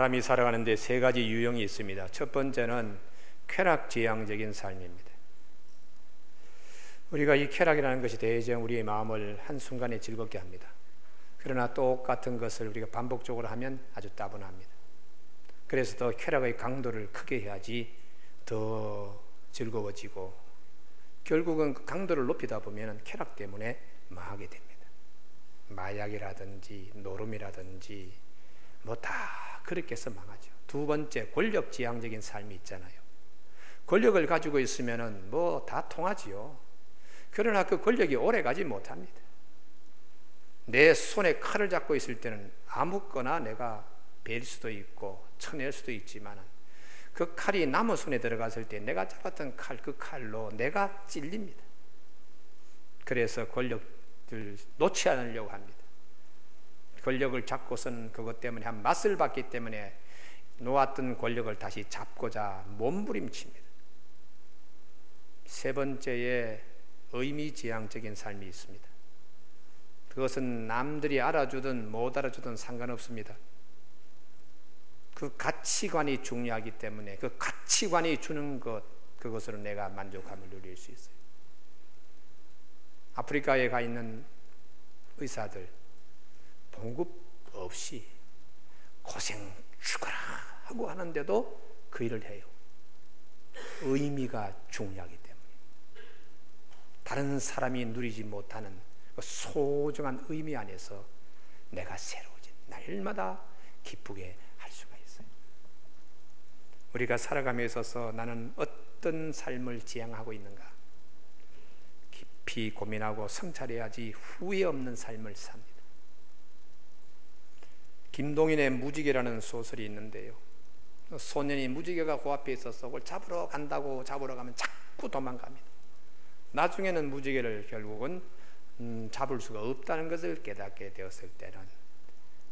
사람이 살아가는데 세 가지 유형이 있습니다. 첫 번째는 쾌락지향적인 삶입니다. 우리가 이 쾌락이라는 것이 대체로 우리의 마음을 한순간에 즐겁게 합니다. 그러나 똑같은 것을 우리가 반복적으로 하면 아주 따분합니다. 그래서 더 쾌락의 강도를 크게 해야지 더 즐거워지고, 결국은 그 강도를 높이다 보면 쾌락 때문에 망하게 됩니다. 마약이라든지 노름이라든지 뭐 다 그렇게 해서 망하죠. 두 번째, 권력지향적인 삶이 있잖아요. 권력을 가지고 있으면 뭐 다 통하지요. 그러나 그 권력이 오래가지 못합니다. 내 손에 칼을 잡고 있을 때는 아무거나 내가 벨 수도 있고 쳐낼 수도 있지만, 그 칼이 남의 손에 들어갔을 때 내가 잡았던 칼, 그 칼로 내가 찔립니다. 그래서 권력을 놓지 않으려고 합니다. 권력을 잡고선 그것 때문에 한 맛을 봤기 때문에 놓았던 권력을 다시 잡고자 몸부림칩니다. 세 번째에 의미지향적인 삶이 있습니다. 그것은 남들이 알아주든 못 알아주든 상관없습니다. 그 가치관이 중요하기 때문에 그 가치관이 주는 것, 그것으로 내가 만족함을 누릴 수 있어요. 아프리카에 가 있는 의사들 봉급 없이 고생 죽어라 하고 하는데도 그 일을 해요. 의미가 중요하기 때문에 다른 사람이 누리지 못하는 그 소중한 의미 안에서 내가 새로워진 날마다 기쁘게 할 수가 있어요. 우리가 살아감에 있어서 나는 어떤 삶을 지향하고 있는가 깊이 고민하고 성찰해야지 후회 없는 삶을 삽니다. 김동인의 무지개라는 소설이 있는데요, 소년이 무지개가 그 앞에 있어서 그걸 잡으러 간다고 잡으러 가면 자꾸 도망갑니다. 나중에는 무지개를 결국은 잡을 수가 없다는 것을 깨닫게 되었을 때는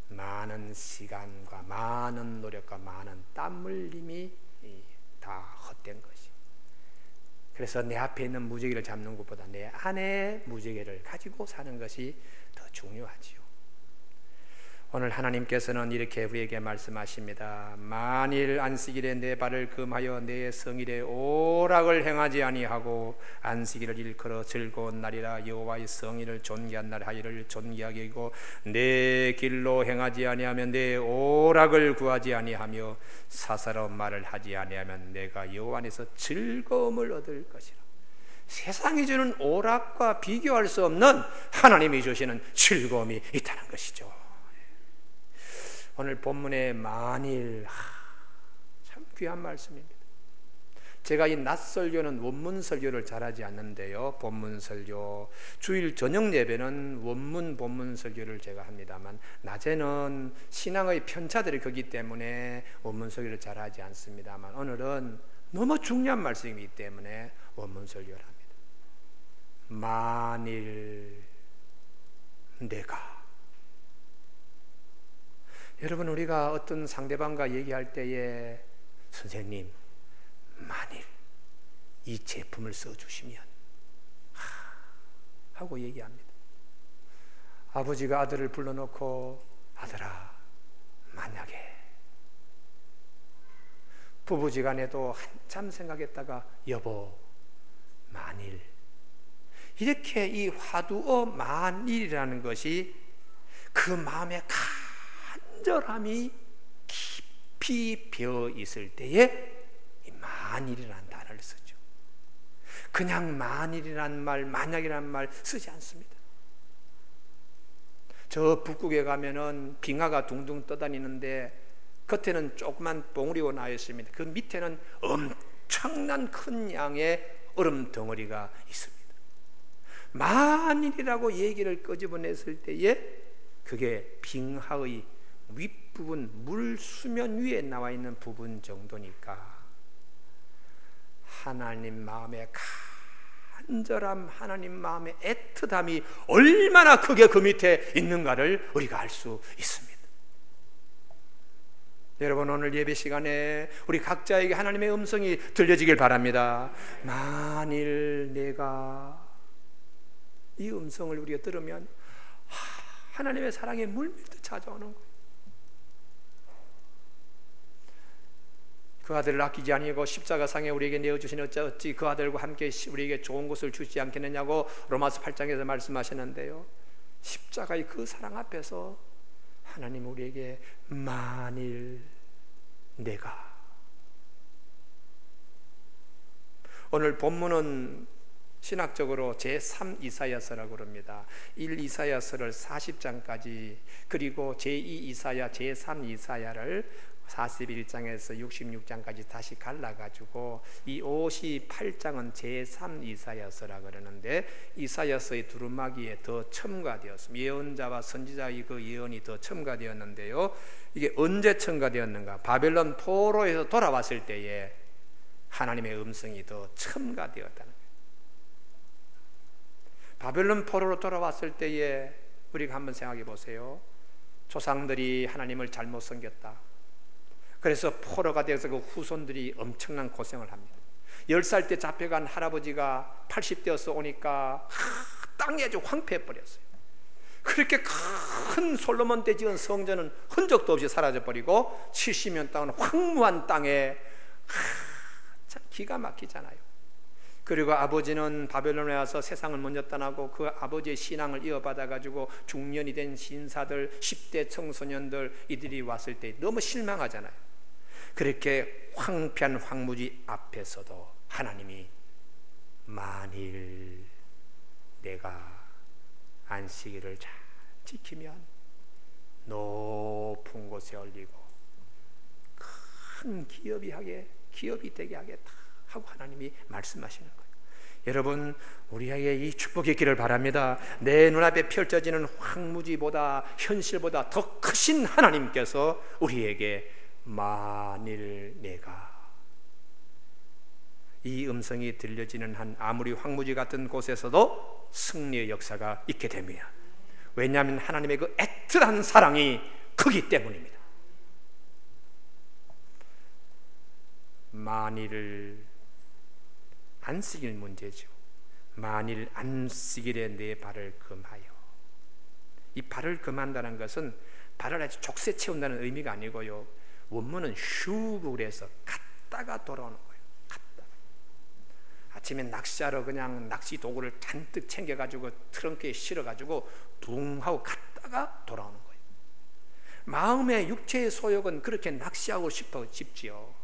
많은 시간과 많은 노력과 많은 땀 흘림이 다 헛된 것이. 그래서 내 앞에 있는 무지개를 잡는 것보다 내 안에 무지개를 가지고 사는 것이 더 중요하지요. 오늘 하나님께서는 이렇게 우리에게 말씀하십니다. 만일 안식일에 내 발을 금하여 내 성일에 오락을 행하지 아니하고 안식일을 일컬어 즐거운 날이라 여호와의 성일을 존귀한 날 하기를 존귀하게 여기고 내 길로 행하지 아니하면 내 오락을 구하지 아니하며 사사로운 말을 하지 아니하면 내가 여호와 안에서 즐거움을 얻을 것이라. 세상이 주는 오락과 비교할 수 없는 하나님이 주시는 즐거움이 있다는 것이죠. 오늘 본문의 만일, 참 귀한 말씀입니다. 제가 이 낮설교는 원문 설교를 잘하지 않는데요, 본문 설교, 주일 저녁 예배는 원문 본문 설교를 제가 합니다만 낮에는 신앙의 편차들이 크기 때문에 원문 설교를 잘하지 않습니다만 오늘은 너무 중요한 말씀이기 때문에 원문 설교를 합니다. 만일 내가, 여러분, 우리가 어떤 상대방과 얘기할 때에 선생님, 만일 이 제품을 써주시면 하고 얘기합니다. 아버지가 아들을 불러놓고 아들아, 만약에, 부부지간에도 한참 생각했다가 여보, 만일, 이렇게 이 화두어 만일이라는 것이 그 마음에 간절함이 깊이 배어 있을 때에 이 만일이라는 단어를 쓰죠. 그냥 만일이라는 말, 만약이라는 말 쓰지 않습니다. 저 북극에 가면은 빙하가 둥둥 떠다니는데 겉에는 조그만 봉우리가 나와 있습니다. 그 밑에는 엄청난 큰 양의 얼음 덩어리가 있습니다. 만일이라고 얘기를 끄집어냈을 때에 그게 빙하의 윗부분, 물 수면 위에 나와 있는 부분 정도니까 하나님 마음의 간절함, 하나님 마음의 애틋함이 얼마나 크게 그 밑에 있는가를 우리가 알 수 있습니다. 여러분, 오늘 예배 시간에 우리 각자에게 하나님의 음성이 들려지길 바랍니다. 만일 내가, 이 음성을 우리가 들으면 하나님의 사랑에 물밀듯 찾아오는 거예요. 그 아들을 아끼지 아니하고 십자가상에 우리에게 내어주신 어찌 그 아들과 함께 우리에게 좋은 것을 주지 않겠느냐고 로마서 8장에서 말씀하시는데요, 십자가의 그 사랑 앞에서 하나님 우리에게 만일 내가, 오늘 본문은 신학적으로 제3 이사야서라고 그럽니다. 1 이사야서를 40장까지, 그리고 제2 이사야, 제3 이사야를 41장에서 66장까지 다시 갈라가지고 이 58장은 제3 이사야서라 그러는데, 이사야서의 두루마기에 더 첨가되었습니다. 예언자와 선지자의 그 예언이 더 첨가되었는데요, 이게 언제 첨가되었는가? 바벨론 포로에서 돌아왔을 때에 하나님의 음성이 더 첨가되었다는 거예요. 바벨론 포로로 돌아왔을 때에 우리가 한번 생각해 보세요. 조상들이 하나님을 잘못 섬겼다. 그래서 포로가 되어서 그 후손들이 엄청난 고생을 합니다. 10살 때 잡혀간 할아버지가 80되어서 오니까 땅이 아주 황폐해버렸어요. 그렇게 큰 솔로몬 때 지은 성전은 흔적도 없이 사라져버리고 70년 동안 황무한 땅에, 참 기가 막히잖아요. 그리고 아버지는 바벨론에 와서 세상을 먼저 떠나고 그 아버지의 신앙을 이어받아가지고 중년이 된 신사들, 10대 청소년들, 이들이 왔을 때 너무 실망하잖아요. 그렇게 황폐한 황무지 앞에서도 하나님이 만일 내가 안식일을 잘 지키면 높은 곳에 올리고 큰 기업이 되게 하겠다 하고 하나님이 말씀하시는 거예요. 여러분, 우리에게 이 축복이 있기를 바랍니다. 내 눈앞에 펼쳐지는 황무지보다, 현실보다 더 크신 하나님께서 우리에게 만일 내가, 이 음성이 들려지는 한 아무리 황무지 같은 곳에서도 승리의 역사가 있게 됩니다. 왜냐하면 하나님의 그 애틋한 사랑이 크기 때문입니다. 만일 안식일 문제죠. 만일 안식일에 내 발을 금하여. 이 발을 금한다는 것은 발을 아주 족쇄 채운다는 의미가 아니고요, 원문은 휴고 그래서 갔다가 돌아오는 거예요. 갔다가. 아침에 낚시하러 그냥 낚시 도구를 잔뜩 챙겨가지고 트렁크에 실어가지고 둥 하고 갔다가 돌아오는 거예요. 마음의 육체의 소욕은 그렇게 낚시하고 싶지요.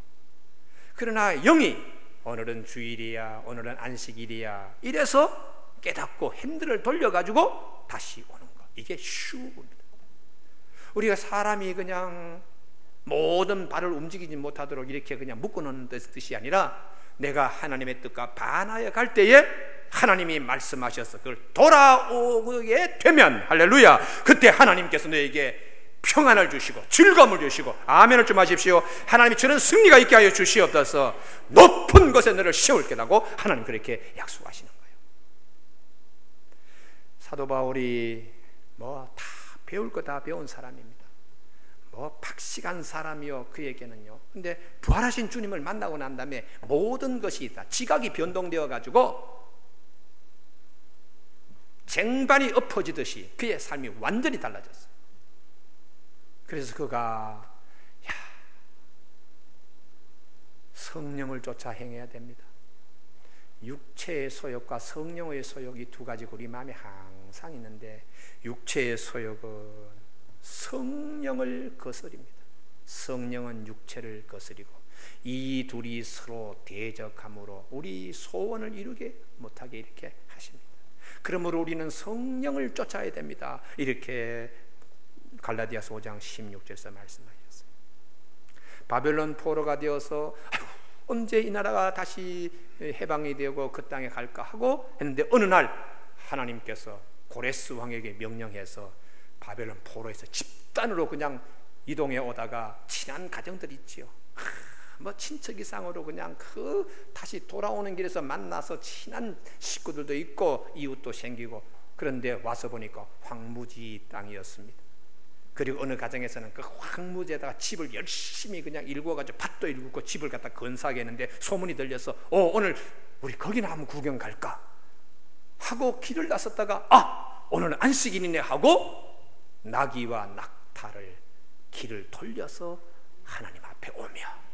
그러나 영이 오늘은 주일이야, 오늘은 안식일이야, 이래서 깨닫고 핸들을 돌려가지고 다시 오는 것, 이게 휴고입니다. 우리가 사람이 그냥 모든 발을 움직이지 못하도록 이렇게 그냥 묶어놓는 뜻이 아니라, 내가 하나님의 뜻과 반하여 갈 때에 하나님이 말씀하셔서 그걸 돌아오게 되면, 할렐루야, 그때 하나님께서 너에게 평안을 주시고 즐거움을 주시고, 아멘을 좀 하십시오. 하나님이 저는 승리가 있게 하여 주시옵소서. 높은 곳에 너를 세울 거라고 하나님 그렇게 약속하시는 거예요. 사도 바울이 뭐 다 배울 거 다 배운 사람입니다. 뭐 박식한 사람이요, 그에게는요. 근데 부활하신 주님을 만나고 난 다음에 모든 것이 다 지각이 변동되어 가지고 쟁반이 엎어지듯이 그의 삶이 완전히 달라졌어요. 그래서 그가 성령을 쫓아 행해야 됩니다. 육체의 소욕과 성령의 소욕이 두 가지가 우리 마음에 항상 있는데, 육체의 소욕은 성령을 거스립니다. 성령은 육체를 거스리고, 이 둘이 서로 대적함으로 우리 소원을 이루게 못하게 이렇게 하십니다. 그러므로 우리는 성령을 쫓아야 됩니다. 이렇게 갈라디아서 5장 16절에서 말씀하셨어요. 바벨론 포로가 되어서 언제 이 나라가 다시 해방이 되고 그 땅에 갈까 하고 했는데, 어느 날 하나님께서 고레스 왕에게 명령해서 바벨론 포로에서 집단으로 그냥 이동해 오다가 친한 가정들 있지요. 뭐 친척 이상으로 그냥 다시 돌아오는 길에서 만나서 친한 식구들도 있고 이웃도 생기고, 그런데 와서 보니까 황무지 땅이었습니다. 그리고 어느 가정에서는 그 황무지에다가 집을 열심히 그냥 일구어가지고 밭도 일구고 집을 갖다 건사하게 했는데, 소문이 들려서 오늘 우리 거기나 한번 구경 갈까 하고 길을 나섰다가 오늘은 안식일이네 하고 나귀와 낙타를 길을 돌려서 하나님 앞에 오며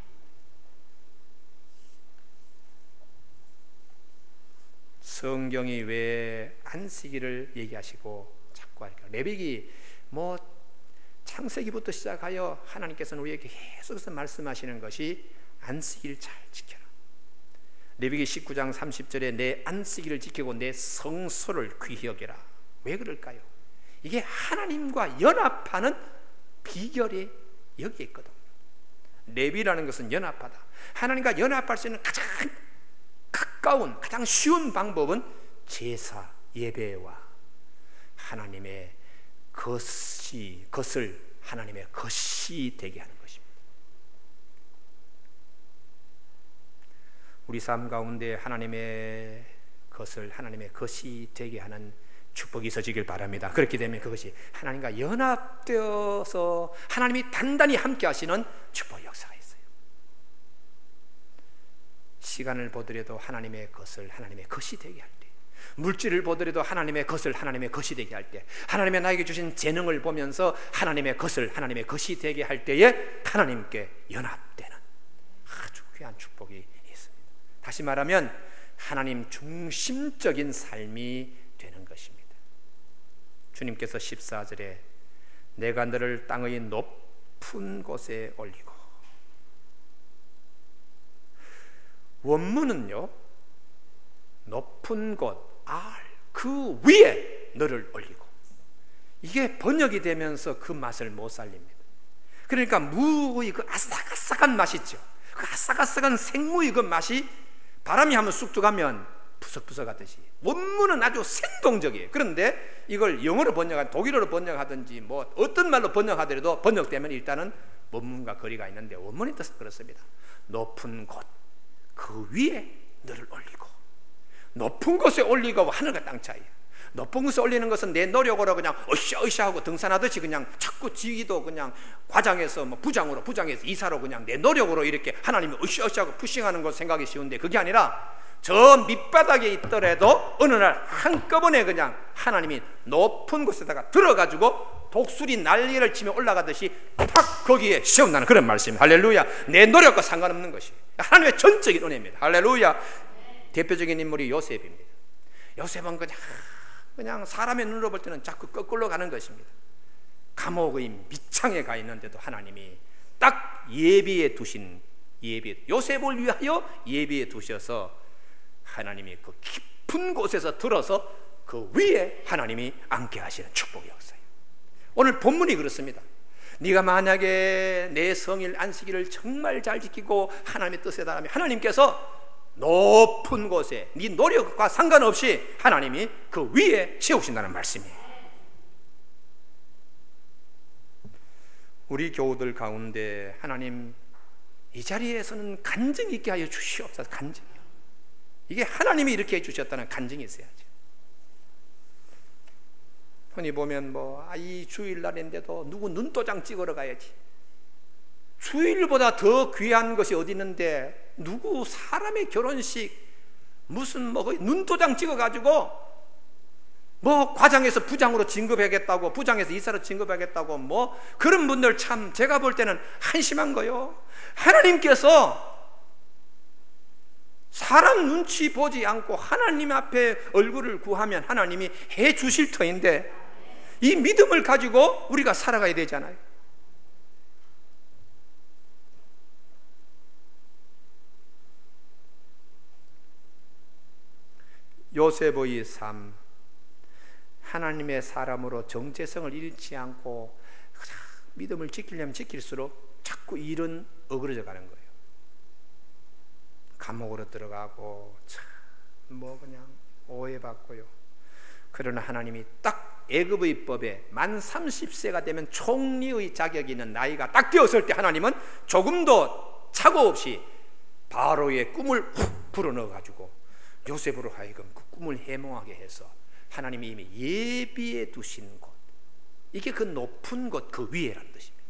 성경이 왜 안식일을 얘기하시고 자꾸 할까? 레위기 뭐 창세기부터 시작하여 하나님께서는 우리에게 계속해서 말씀하시는 것이 안식일 잘 지켜라. 레위기 19장 30절에 내 안식일을 지키고 내 성소를 귀히 여겨라. 왜 그럴까요? 이게 하나님과 연합하는 비결이 여기에 있거든요. 레위라는 것은 연합하다. 하나님과 연합할 수 있는 가장 가까운, 가장 쉬운 방법은 제사, 예배와 하나님의 것을 하나님의 것이 되게 하는 것입니다. 우리 삶 가운데 하나님의 것을 하나님의 것이 되게 하는 축복이 있어지길 바랍니다. 그렇게 되면 그것이 하나님과 연합되어서 하나님이 단단히 함께 하시는 축복의 역사가 있어요. 시간을 보더라도 하나님의 것을 하나님의 것이 되게 할 때, 물질을 보더라도 하나님의 것을 하나님의 것이 되게 할 때, 하나님의 나에게 주신 재능을 보면서 하나님의 것을 하나님의 것이 되게 할 때에 하나님께 연합되는 아주 귀한 축복이 있습니다. 다시 말하면 하나님 중심적인 삶이 되는 것입니다. 주님께서 14절에 내가 너를 땅의 높은 곳에 올리고, 원문은요 높은 곳 그 위에 너를 올리고, 이게 번역이 되면서 그 맛을 못 살립니다. 그러니까 무의 그 아삭아삭한 맛 있죠. 그 아삭아삭한 생무의 그 맛이 바람이 한번 쑥 들어가면 푸석푸석 하듯이, 원문은 아주 생동적이에요. 그런데 이걸 영어로 독일어로 번역하든지 뭐 어떤 말로 번역하더라도 번역되면 일단은 원문과 거리가 있는데, 원문의 뜻은 그렇습니다. 높은 곳 그 위에 너를 올리고, 높은 곳에 올리고 하늘과 땅 차이야. 높은 곳에 올리는 것은 내 노력으로 그냥 으쌰으쌰 하고 등산하듯이 그냥 자꾸 지기도 그냥 과장해서 뭐 부장해서 이사로 그냥 내 노력으로 이렇게 하나님이 으쌰으쌰 하고 푸싱하는 것 생각이 쉬운데, 그게 아니라 저 밑바닥에 있더라도 어느 날 한꺼번에 그냥 하나님이 높은 곳에다가 들어가지고 독수리 난리를 치며 올라가듯이 팍 거기에 세운다는 그런 말씀. 할렐루야. 내 노력과 상관없는 것이 하나님의 전적인 은혜입니다. 할렐루야. 대표적인 인물이 요셉입니다. 요셉은 그냥 사람의 눈으로 볼 때는 자꾸 거꾸로 가는 것입니다. 감옥의 밑창에 가 있는데도 하나님이 딱 예비해 두신, 요셉을 위하여 예비해 두셔서 하나님이 그 깊은 곳에서 들어서 그 위에 하나님이 앉게 하시는 축복의 역사예요. 오늘 본문이 그렇습니다. 네가 만약에 내 성일 안식일을 정말 잘 지키고 하나님의 뜻에 따르면 하나님께서 높은 곳에 네 노력과 상관없이 하나님이 그 위에 세우신다는 말씀이에요. 우리 교우들 가운데 하나님 이 자리에서는 간증이 있게 하여 주시옵소서. 간증이요. 이게 하나님이 이렇게 해주셨다는 간증이 있어야죠. 흔히 보면 이 주일날인데도 누구 눈도장 찍으러 가야지. 주일보다 더 귀한 것이 어디 있는데, 누구 사람의 결혼식 무슨 눈도장 찍어가지고 과장해서 부장으로 진급하겠다고, 부장에서 이사로 진급하겠다고 그런 분들 참 제가 볼 때는 한심한 거요. 하나님께서 사람 눈치 보지 않고 하나님 앞에 얼굴을 구하면 하나님이 해 주실 터인데, 이 믿음을 가지고 우리가 살아가야 되잖아요. 요셉의 삶, 하나님의 사람으로 정체성을 잃지 않고 믿음을 지키려면 지킬수록 자꾸 일은 어그러져 가는 거예요. 감옥으로 들어가고 그냥 오해받고요. 그러나 하나님이 딱 애굽의 법에 만 30세가 되면 총리의 자격이 있는 나이가 딱 되었을 때 하나님은 조금도 착오 없이 바로의 꿈을 훅 불어넣어가지고 요셉으로 하여금 그 꿈을 해몽하게 해서 하나님이 이미 예비해 두신 곳, 이게 그 높은 곳 그 위에라는 뜻입니다.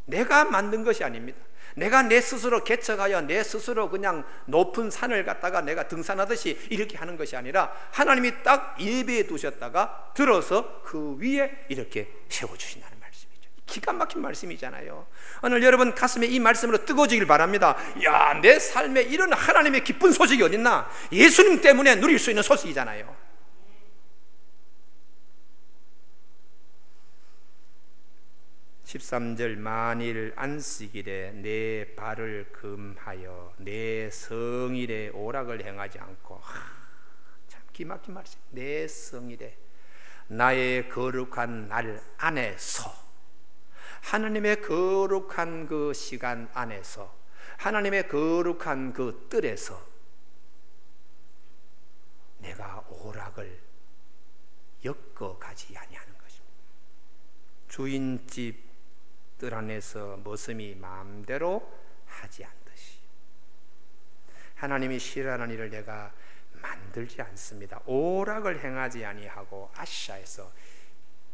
내가 만든 것이 아닙니다. 내가 내 스스로 개척하여 내 스스로 그냥 높은 산을 갖다가 내가 등산하듯이 이렇게 하는 것이 아니라 하나님이 딱 예비해 두셨다가 들어서 그 위에 이렇게 세워주신다는 말씀이죠. 기가 막힌 말씀이잖아요. 오늘 여러분 가슴에 이 말씀으로 뜨거워지길 바랍니다. 야, 내 삶에 이런 하나님의 기쁜 소식이 어딨나? 예수님 때문에 누릴 수 있는 소식이잖아요. 13절 만일 안식일에 내 발을 금하여 내 성일에 오락을 행하지 않고, 참 기막힌 말씀. 내 성일에 나의 거룩한 날 안에서, 하나님의 거룩한 그 시간 안에서, 하나님의 거룩한 그 뜰에서 내가 오락을 엮어가지 아니하는 것입니다. 주인집 뜰 안에서 머슴이 마음대로 하지 않듯이 하나님이 싫어하는 일을 내가 만들지 않습니다. 오락을 행하지 아니하고 아시아에서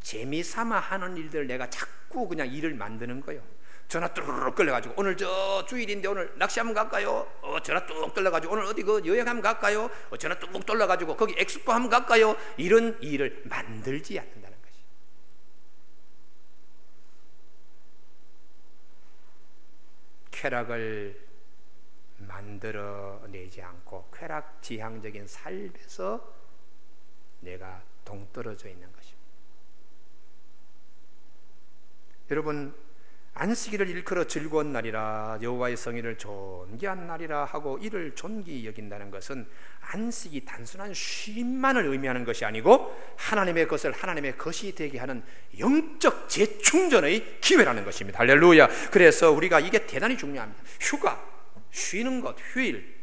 재미삼아 하는 일들 내가 자꾸 그냥 일을 만드는 거예요. 전화 뚜루룩 끌려가지고 오늘 저 주일인데 오늘 낚시 한번 갈까요? 전화 뚝 돌려가지고 오늘 어디 그 여행 한번 갈까요? 전화 뚝 돌려가지고 거기 엑스포 한번 갈까요? 이런 일을 만들지 않는다는 것이. 쾌락을 만들어내지 않고 쾌락지향적인 삶에서 내가 동떨어져 있는 것입니다. 여러분, 안식일을 일컬어 즐거운 날이라 여호와의 성일을 존귀한 날이라 하고 이를 존귀히 여긴다는 것은 안식이 단순한 쉼만을 의미하는 것이 아니고 하나님의 것을 하나님의 것이 되게 하는 영적 재충전의 기회라는 것입니다. 할렐루야. 그래서 우리가 이게 대단히 중요합니다. 휴가, 쉬는 것, 휴일,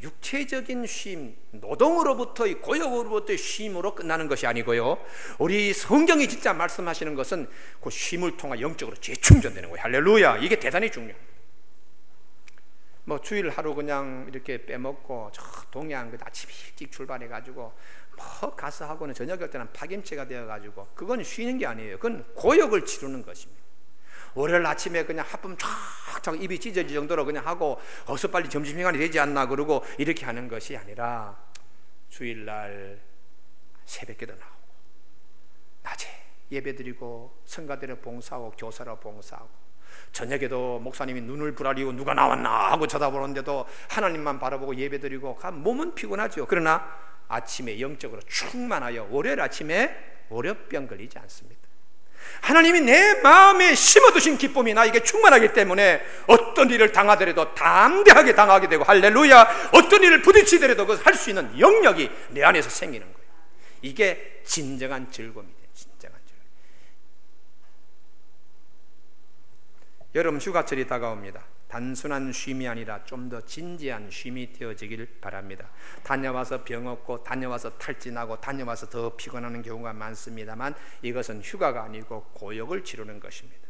육체적인 쉼, 노동으로부터의 고역으로부터의 쉼으로 끝나는 것이 아니고요, 우리 성경이 진짜 말씀하시는 것은 그 쉼을 통해 영적으로 재충전되는 거예요. 할렐루야. 이게 대단히 중요합니다. 뭐 주일 하루 그냥 이렇게 빼먹고 저 동해안 그 아침 일찍 출발해 가지고 뭐 가서 하고는 저녁 할 때는 파김치가 되어 가지고 그건 쉬는 게 아니에요. 그건 고역을 치르는 것입니다. 월요일 아침에 그냥 하품 쫙쫙 입이 찢어질 정도로 그냥 하고 어서 빨리 점심시간이 되지 않나 그러고 이렇게 하는 것이 아니라 주일날 새벽에도 나오고 낮에 예배드리고 성가대로 봉사하고 교사로 봉사하고 저녁에도 목사님이 눈을 부라리고 누가 나왔나 하고 쳐다보는데도 하나님만 바라보고 예배드리고 몸은 피곤하죠. 그러나 아침에 영적으로 충만하여 월요일 아침에 월요병 걸리지 않습니다. 하나님이 내 마음에 심어두신 기쁨이 나에게 충만하기 때문에 어떤 일을 당하더라도 담대하게 당하게 되고, 할렐루야, 어떤 일을 부딪히더라도 그걸 할 수 있는 영역이 내 안에서 생기는 거예요. 이게 진정한 즐거움이에요. 진정한 즐거움. 여름 휴가철이 다가옵니다. 단순한 쉼이 아니라 좀 더 진지한 쉼이 되어지길 바랍니다. 다녀와서 병 없고 다녀와서 탈진하고 다녀와서 더 피곤하는 경우가 많습니다만 이것은 휴가가 아니고 고역을 치르는 것입니다.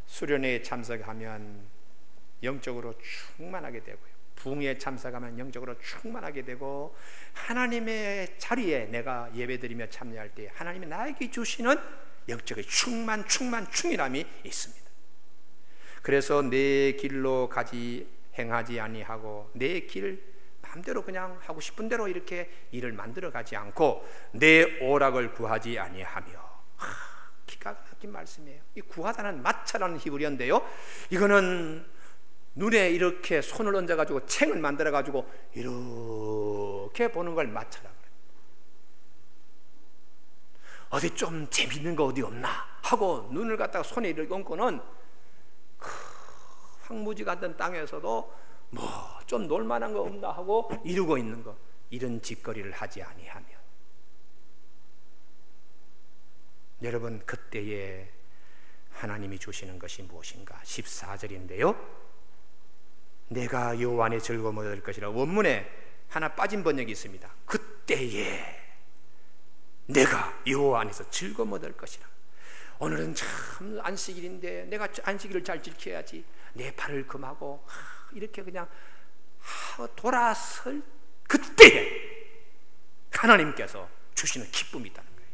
수련회에 참석하면 영적으로 충만하게 되고요, 부흥회에 참석하면 영적으로 충만하게 되고, 하나님의 자리에 내가 예배드리며 참여할 때 하나님이 나에게 주시는 영적의 충만함이 있습니다. 그래서 내 길로 가지 행하지 아니하고 내 길 마음대로 그냥 하고 싶은 대로 이렇게 일을 만들어 가지 않고 내 오락을 구하지 아니하며. 기가 막힌 말씀이에요. 이 구하다는 마차라는 히브리어인데요, 이거는 눈에 이렇게 손을 얹어 가지고 챙을 만들어 가지고 이렇게 보는 걸 마차라. 어디 좀 재밌는 거 어디 없나 하고 눈을 갖다가 손에 이렇게 얹고는 황무지 같은 땅에서도 뭐 좀 놀만한 거 없나 하고 이루고 있는 거, 이런 짓거리를 하지 아니하면, 여러분 그때에 하나님이 주시는 것이 무엇인가? 14절인데요, 내가 여호와 안에 즐거움을 얻을 것이라. 원문에 하나 빠진 번역이 있습니다. 그때에 내가 여호와 안에서 즐거움 얻을 것이라. 오늘은 참 안식일인데 내가 안식일을 잘 지켜야지, 내 발을 금하고 이렇게 그냥 돌아설 그때에 하나님께서 주시는 기쁨이 있다는 거예요.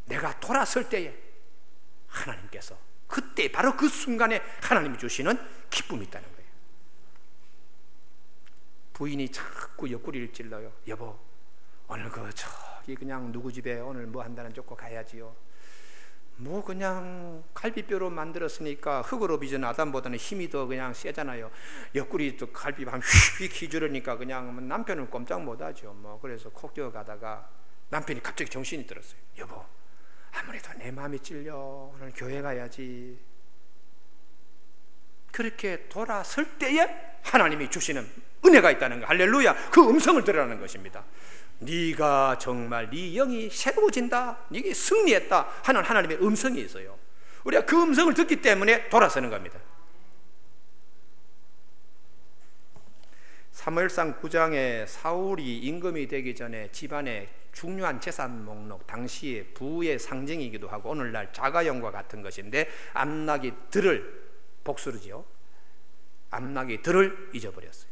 내가 돌아설 때에 하나님께서 그때 바로 그 순간에 하나님이 주시는 기쁨이 있다는 거예요. 부인이 자꾸 옆구리를 찔러요. 여보, 오늘 저기 그냥 누구 집에 오늘 뭐 한다는 쫓고 가야지요. 뭐 그냥 갈비뼈로 만들었으니까 흙으로 빚은 아담보다는 힘이 더 그냥 세잖아요. 옆구리 또 갈비 한 휙 휘두르니까 그냥 남편은 꼼짝 못하죠. 뭐 그래서 콕 기어 가다가 남편이 갑자기 정신이 들었어요. 여보, 아무래도 내 마음이 찔려. 오늘 교회 가야지. 그렇게 돌아설 때에 하나님이 주시는 은혜가 있다는 거, 할렐루야. 그 음성을 들으라는 것입니다. 네가 정말 네 영이 새로워진다, 네게 승리했다 하는 하나님의 음성이 있어요. 우리가 그 음성을 듣기 때문에 돌아서는 겁니다. 사무엘상 9장에 사울이 임금이 되기 전에 집안의 중요한 재산 목록, 당시의 부의 상징이기도 하고 오늘날 자가용과 같은 것인데 암나기 들을, 복수르지요. 암나기 들을 잊어버렸어요.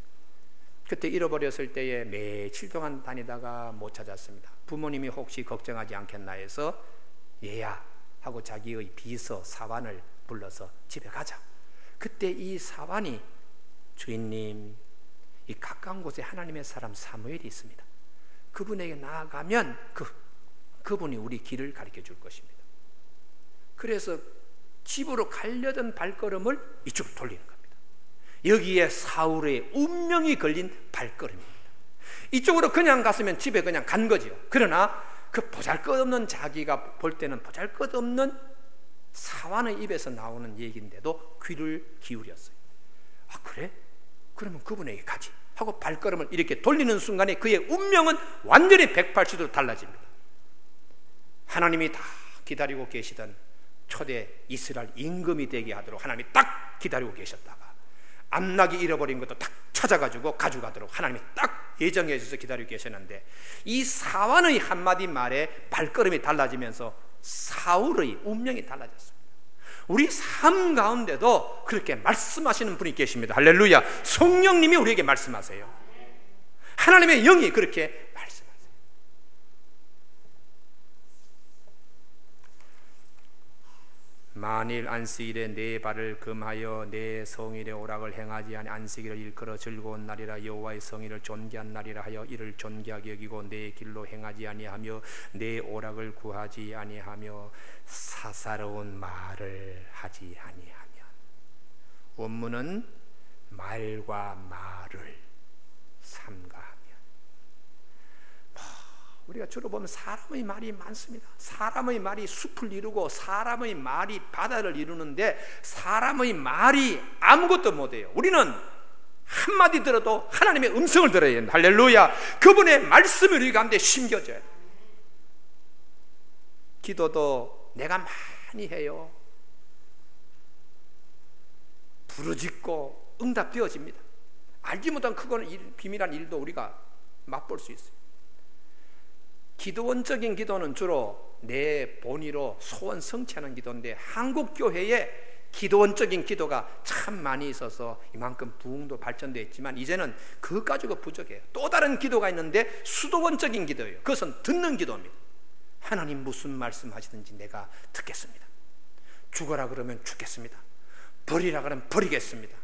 그때 잃어버렸을 때에 며칠 동안 다니다가 못 찾았습니다. 부모님이 혹시 걱정하지 않겠나 해서 얘야 하고 자기의 비서 사환을 불러서 집에 가자. 그때 이 사환이 주인님, 이 가까운 곳에 하나님의 사람 사무엘이 있습니다. 그분에게 나아가면 그분이 우리 길을 가르쳐 줄 것입니다. 그래서 집으로 가려던 발걸음을 이쪽으로 돌리는 겁니다. 여기에 사울의 운명이 걸린 발걸음입니다. 이쪽으로 그냥 갔으면 집에 그냥 간 거지요. 그러나 그 보잘것없는, 자기가 볼 때는 보잘것없는 사환의 입에서 나오는 얘기인데도 귀를 기울였어요. 아 그래? 그러면 그분에게 가지 하고 발걸음을 이렇게 돌리는 순간에 그의 운명은 완전히 180도로 달라집니다. 하나님이 다 기다리고 계시던 초대 이스라엘 임금이 되게 하도록 하나님이 딱 기다리고 계셨다가 암나기 잃어버린 것도 딱 찾아가지고 가져가도록 하나님이 딱 예정해 주셔서 기다리고 계셨는데 이 사환의 한마디 말에 발걸음이 달라지면서 사울의 운명이 달라졌습니다. 우리 삶 가운데도 그렇게 말씀하시는 분이 계십니다. 할렐루야. 성령님이 우리에게 말씀하세요. 하나님의 영이 그렇게 말씀하세요. 만일 안식일에 내 발을 금하여 내 성일의 오락을 행하지 아니 안식일을 일컬어 즐거운 날이라 여호와의 성일을 존귀한 날이라 하여 이를 존귀하게 여기고 내 길로 행하지 아니하며 내 오락을 구하지 아니하며 사사로운 말을 하지 아니하면. 원문은 말과 말을 삼가하면. 우리가 주로 보면 사람의 말이 많습니다. 사람의 말이 숲을 이루고 사람의 말이 바다를 이루는데 사람의 말이 아무것도 못해요. 우리는 한마디 들어도 하나님의 음성을 들어야 합니다. 할렐루야. 그분의 말씀이 우리 가운데 심겨져야 돼요. 기도도 내가 많이 해요. 부르짖고 응답되어집니다. 알지 못한 크고는 비밀한 일도 우리가 맛볼 수 있어요. 기도원적인 기도는 주로 내 본의로 소원 성취하는 기도인데 한국 교회에 기도원적인 기도가 참 많이 있어서 이만큼 부흥도 발전되어 있지만 이제는 그것 가지고 부족해요. 또 다른 기도가 있는데 수도원적인 기도예요. 그것은 듣는 기도입니다. 하나님 무슨 말씀하시든지 내가 듣겠습니다. 죽어라 그러면 죽겠습니다. 버리라 그러면 버리겠습니다.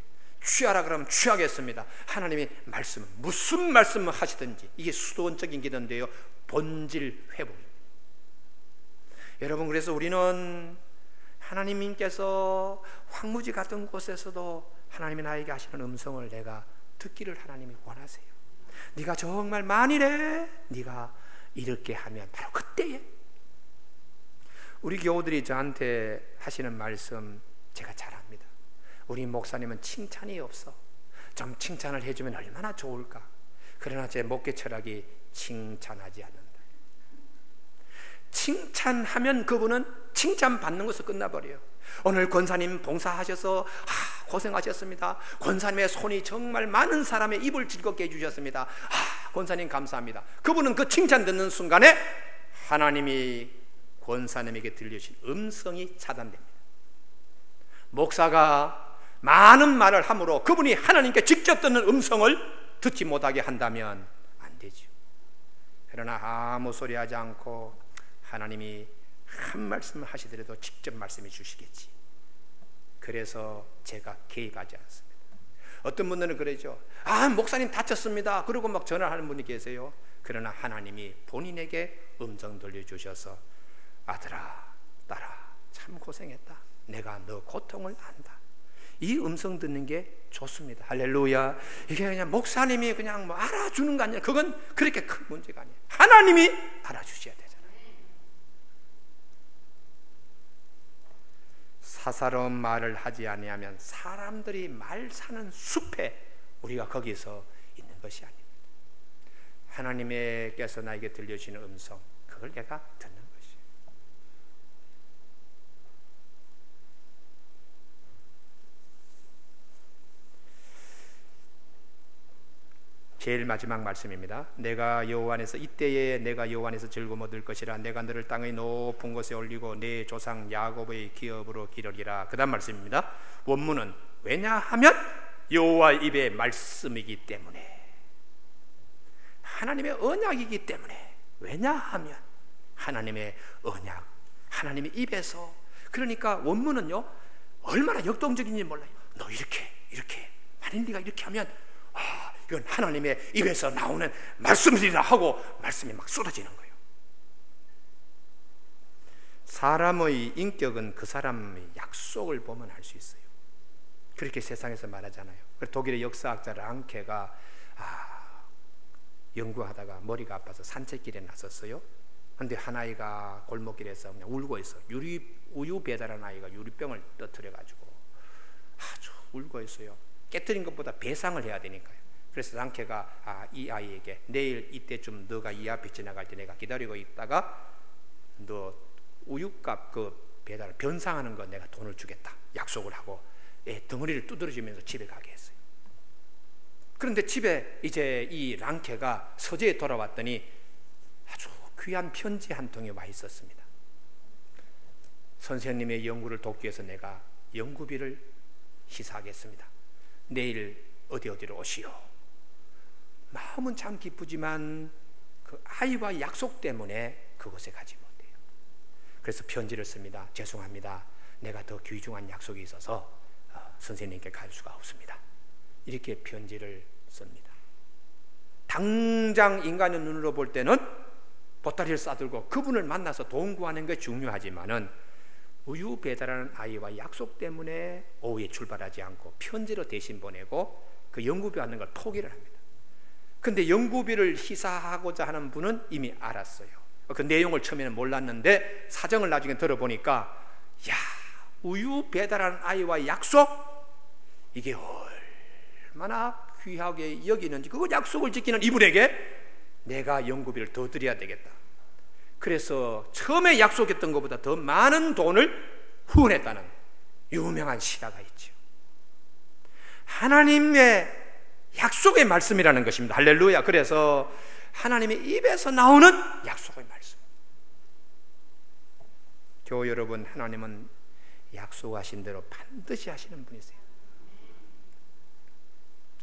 취하라 그러면 취하겠습니다. 하나님의 말씀, 무슨 말씀을 하시든지 이게 수도원적인 기도인데요, 본질 회복입니다. 여러분, 그래서 우리는 하나님께서 황무지 같은 곳에서도 하나님이 나에게 하시는 음성을 내가 듣기를 하나님이 원하세요. 네가 정말 만일에 네가 이렇게 하면 바로 그때에. 우리 교우들이 저한테 하시는 말씀 제가 잘 압니다. 우리 목사님은 칭찬이 없어. 좀 칭찬을 해주면 얼마나 좋을까. 그러나 제 목회 철학이 칭찬하지 않는다. 칭찬하면 그분은 칭찬받는 것으로 끝나버려요. 오늘 권사님 봉사하셔서 고생하셨습니다. 권사님의 손이 정말 많은 사람의 입을 즐겁게 해주셨습니다. 권사님 감사합니다. 그분은 그 칭찬 듣는 순간에 하나님이 권사님에게 들려주신 음성이 차단됩니다. 목사가 많은 말을 함으로 그분이 하나님께 직접 듣는 음성을 듣지 못하게 한다면 안 되죠. 그러나 아무 소리 하지 않고 하나님이 한 말씀을 하시더라도 직접 말씀해 주시겠지. 그래서 제가 개입하지 않습니다. 어떤 분들은 그러죠. 목사님 다쳤습니다. 그러고 막 전화하는 분이 계세요. 그러나 하나님이 본인에게 음성 들려주셔서 아들아 딸아 참 고생했다. 내가 너 고통을 안다. 이 음성 듣는 게 좋습니다. 할렐루야. 이게 그냥 목사님이 그냥 뭐 알아주는 거 아니야. 그건 그렇게 큰 문제가 아니에요. 하나님이 알아주셔야 되잖아요. 사사로운 말을 하지 아니하면 사람들이 말 사는 숲에 우리가 거기서 있는 것이 아닙니다. 하나님께서 나에게 들려주시는 음성, 그걸 내가 듣는 것이에요. 제일 마지막 말씀입니다. 내가 여호와 안에서 이때에 내가 여호와 안에서 즐거움 얻을 것이라. 내가 너를 땅의 높은 곳에 올리고 내 조상 야곱의 기업으로 기르리라. 그 다음 말씀입니다. 원문은 왜냐하면 여호와 입의 말씀이기 때문에, 하나님의 언약이기 때문에. 왜냐하면 하나님의 언약, 하나님의 입에서. 그러니까 원문은요 얼마나 역동적인지 몰라요. 너 이렇게 만일 네가 이렇게 하면 이건 하나님의 입에서 나오는 말씀이라 하고 말씀이 막 쏟아지는 거예요. 사람의 인격은 그 사람의 약속을 보면 알 수 있어요. 그렇게 세상에서 말하잖아요. 독일의 역사학자 랑케가 연구하다가 머리가 아파서 산책길에 나섰어요. 근데 한 아이가 골목길에서 그냥 울고 있어. 우유 배달한 아이가 유리병을 터뜨려가지고 아주 울고 있어요. 깨뜨린 것보다 배상을 해야 되니까요. 그래서 랑케가 이 아이에게 내일 이때쯤 너가 이 앞에 지나갈 때 내가 기다리고 있다가 너 우유값 그 배달 변상하는 거 내가 돈을 주겠다 약속을 하고 덩어리를 두드려주면서 집에 가게 했어요. 그런데 집에 이제 이 랑케가 서재에 돌아왔더니 아주 귀한 편지 한 통이 와 있었습니다. 선생님의 연구를 돕기 위해서 내가 연구비를 희사하겠습니다. 내일 어디로 오시오. 마음은 참 기쁘지만 그 아이와 약속 때문에 그곳에 가지 못해요. 그래서 편지를 씁니다. 죄송합니다. 내가 더 귀중한 약속이 있어서 선생님께 갈 수가 없습니다. 이렇게 편지를 씁니다. 당장 인간의 눈으로 볼 때는 보따리를 싸들고 그분을 만나서 돈 구하는 게 중요하지만은 우유 배달하는 아이와 약속 때문에 오후에 출발하지 않고 편지로 대신 보내고 그 연구비 받는 걸 포기를 합니다. 근데 연구비를 희사하고자 하는 분은 이미 알았어요. 그 내용을 처음에는 몰랐는데 사정을 나중에 들어보니까 우유 배달하는 아이와 약속, 이게 얼마나 귀하게 여기는지, 그 약속을 지키는 이분에게 내가 연구비를 더 드려야 되겠다. 그래서 처음에 약속했던 것보다 더 많은 돈을 후원했다는 유명한 실화가 있죠. 하나님의 약속의 말씀이라는 것입니다. 할렐루야. 그래서 하나님의 입에서 나오는 약속의 말씀. 교회 여러분, 하나님은 약속하신 대로 반드시 하시는 분이세요.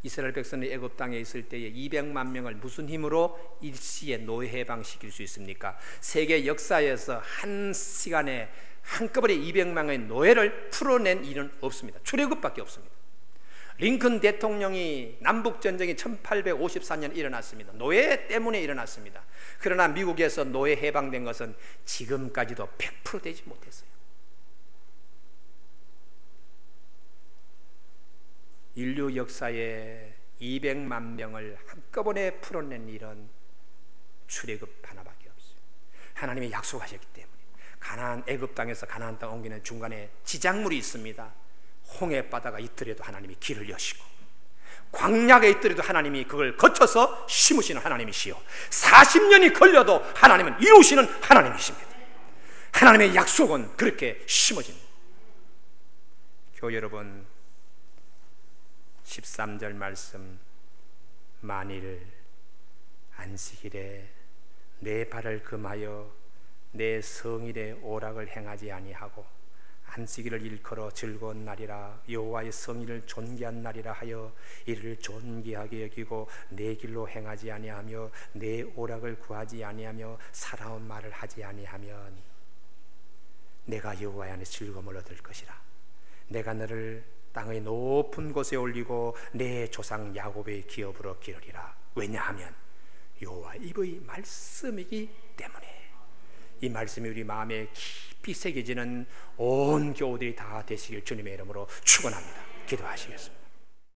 이스라엘 백성이 애굽 땅에 있을 때에 200만 명을 무슨 힘으로 일시에 노예 해방시킬 수 있습니까? 세계 역사에서 한 시간에 한꺼번에 200만의 노예를 풀어낸 일은 없습니다. 출애굽밖에 없습니다. 링컨 대통령이 남북전쟁이 1854년 일어났습니다. 노예 때문에 일어났습니다. 그러나 미국에서 노예 해방된 것은 지금까지도 100% 되지 못했어요. 인류 역사에 200만 명을 한꺼번에 풀어낸 일은 출애굽 하나밖에 없어요. 하나님이 약속하셨기 때문에. 가나안, 애굽 땅에서 가나안 땅 옮기는 중간에 지작물이 있습니다. 홍해 바다가 있더라도 하나님이 길을 여시고, 광야에 있더라도 하나님이 그걸 거쳐서 심으시는 하나님이시요, 40년이 걸려도 하나님은 이루시는 하나님이십니다. 하나님의 약속은 그렇게 심어집니다. 교회 여러분, 13절 말씀, 만일 안식일에 내 발을 금하여 내 성일의 오락을 행하지 아니하고 안식일을 일컬어 즐거운 날이라 여호와의 성일을 존귀한 날이라 하여 이를 존귀하게 여기고 내 길로 행하지 아니하며 내 오락을 구하지 아니하며 살아온 말을 하지 아니하면 내가 여호와 안에 즐거움을 얻을 것이라. 내가 너를 땅의 높은 곳에 올리고 내 조상 야곱의 기업으로 기르리라. 왜냐하면 여호와 이의 말씀이기 때문에 이 말씀이 우리 마음에 깊이 새겨지는 온 교우들이 다 되시길 주님의 이름으로 축원합니다. 기도하시겠습니다.